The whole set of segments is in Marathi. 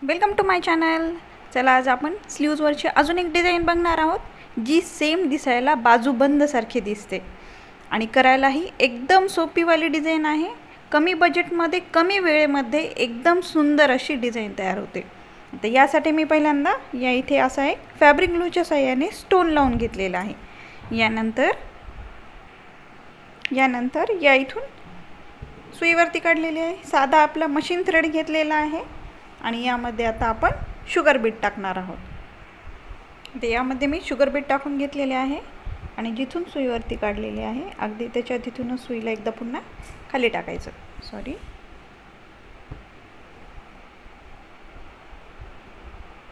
Welcome to my channel. चला आज आपण स्लीव्जवरची अजून एक डिझाईन बघणार आहोत जी सेम दिसायला बाजूबंदसारखी दिसते आणि करायलाही एकदम सोपीवाली डिझाईन आहे। कमी बजेटमध्ये कमी वेळेमध्ये एकदम सुंदर अशी डिझाईन तयार होते। तर यासाठी मी पहिल्यांदा या इथे असा एक फॅब्रिक ग्लूच्या साहाय्याने स्टोन लावून घेतलेला आहे। यानंतर या इथून सुईवरती काढलेली आहे। साधा आपला मशीन थ्रेड घेतलेला आहे आणि यामध्ये आता आपण शुगर बीट टाकणार आहोत। तर यामध्ये मी शुगर बीट टाकून घेतलेले आहे आणि जिथून सुईवरती काढलेली आहे अगदी त्याच्या तिथूनच सुईला एकदा पुन्हा खाली टाकायचं।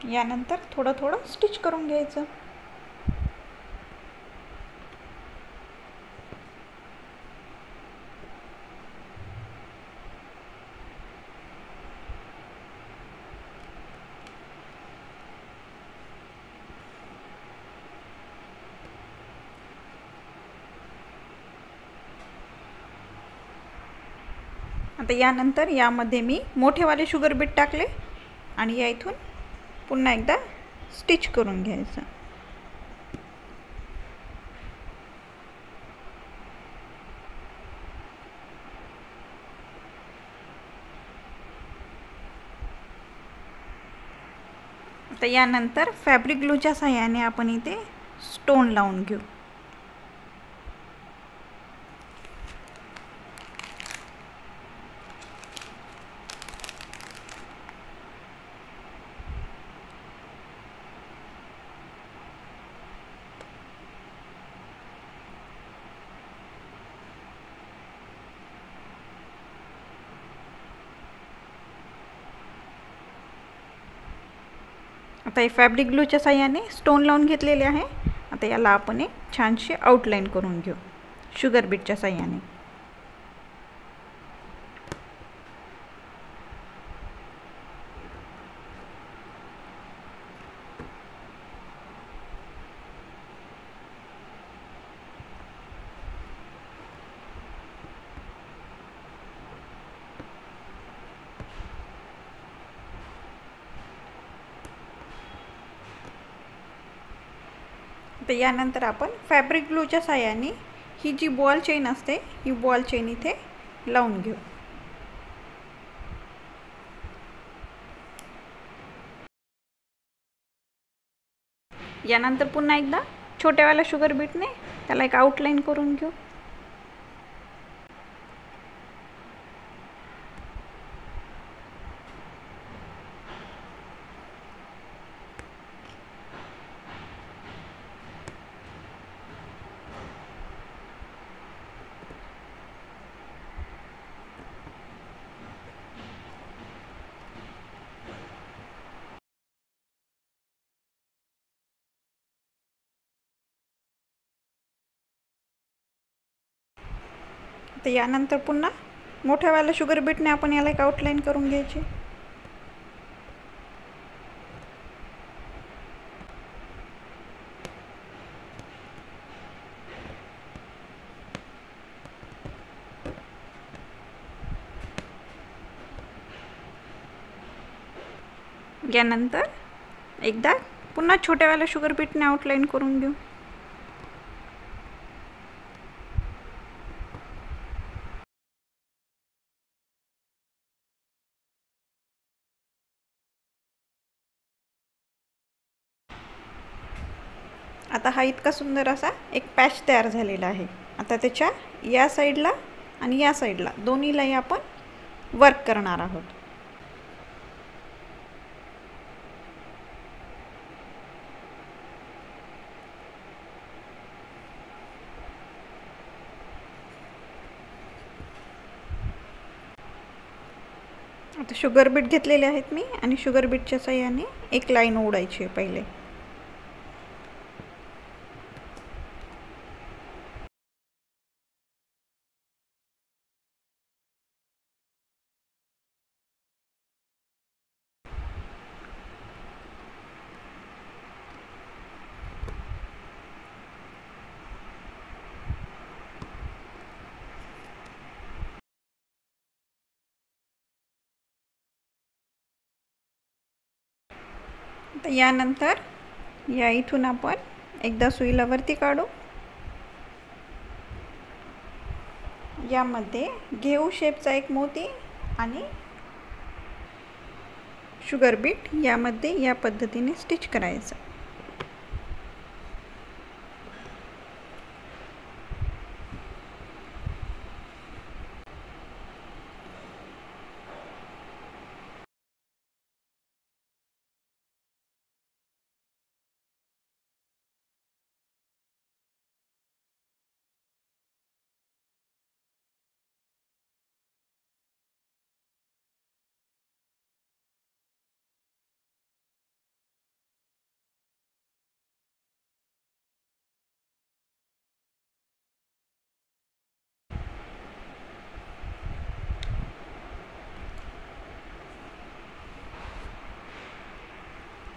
यानंतर थोडं थोडं स्टिच करून घ्यायचं। आता यानंतर यामध्ये मी मोठेवाले शुगर बीट टाकले आणि या इथून पुन्हा एकदा स्टिच करून घ्यायचं। आता यानंतर फॅब्रिक ग्लूच्या साहाय्याने आपण इथे स्टोन लावून घेऊ। आता हे फॅब्रिक ग्लूच्या साहाय्याने स्टोन लावून घेतलेले आहे। आता याला आपण एक छानशी आउटलाइन करून घेऊ शुगर बीटच्या साहाय्याने। तर यानंतर आपण फॅब्रिक ग्लूच्या साहाय्याने ही जी बॉल चेन असते ही बॉल चेन इथे लावून घेऊ। यानंतर पुन्हा एकदा छोट्यावाल्या शुगर बीटने त्याला एक आउटलाइन करून घेऊ। तर यानंतर पुन्हा मोठ्यावाल्या शुगर बीटने आपण याला एक आउटलाइन करून घ्यायची। यानंतर एकदा पुन्हा छोट्यावाल्या शुगर बीटने आउटलाइन करून घेऊ। आता हा इतका सुंदर असा एक पॅच तयार झालेला आहे। आता त्याच्या या साईडला आणि या साईडला दोन्हीलाही आपण वर्क करणार आहोत। आता शुगर बीट घेतलेले आहेत मी आणि शुगर बीटच्या साहाय्याने एक लाईन ओढायची आहे पहिले। तर यानंतर या इथून आपण एकदा सुईला वरती काढू. यामध्ये घेऊ शेपचा एक मोती आणि शुगर बीट यामध्ये या पद्धतीने स्टिच करायचं.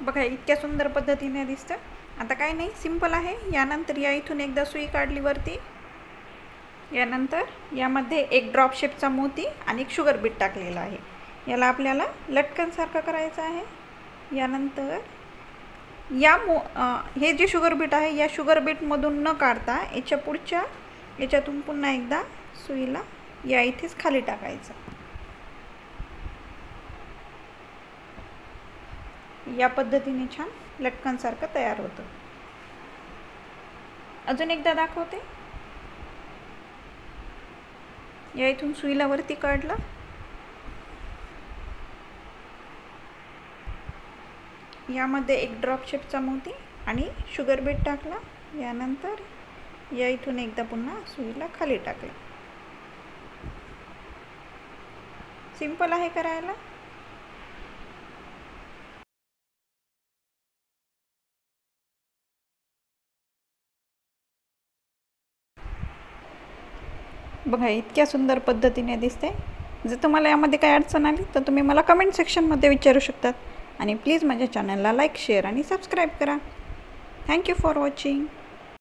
बघा इतक्या सुंदर पद्धतीने दिसतं. आता काय नाही, सिंपल आहे. यानंतर या इथून एकदा सुई काढली वरती. यानंतर यामध्ये एक ड्रॉप शेपचा मोती आणि एक शुगर बीट टाकलेला आहे. याला आपल्याला लटकनसारखं करायचं आहे. यानंतर हे जे शुगर बीट आहे या शुगर बीटमधून न काढता याच्या पुढच्या याच्यातून पुन्हा एकदा सुईला या इथेच खाली टाकायचं. या पद्धतीने छान लटकनसारखं तयार होतं. अजून एकदा दाखवते. या इथून सुईला वरती काढलं. यामध्ये एक ड्रॉप शेपचा मोती आणि शुगर बीट टाकला. यानंतर या इथून एकदा पुन्हा सुईला खाली टाकलं. सिंपल आहे करायला. बघा इतक्या सुंदर पद्धतीने दिसते. जर तुम्हाला यामध्ये काही अडचण आली तर तुम्ही मला कमेंट सेक्शनमध्ये विचारू शकतात. आणि प्लीज माझ्या चॅनलला लाईक, शेअर आणि सबस्क्राईब करा. Thank you for watching.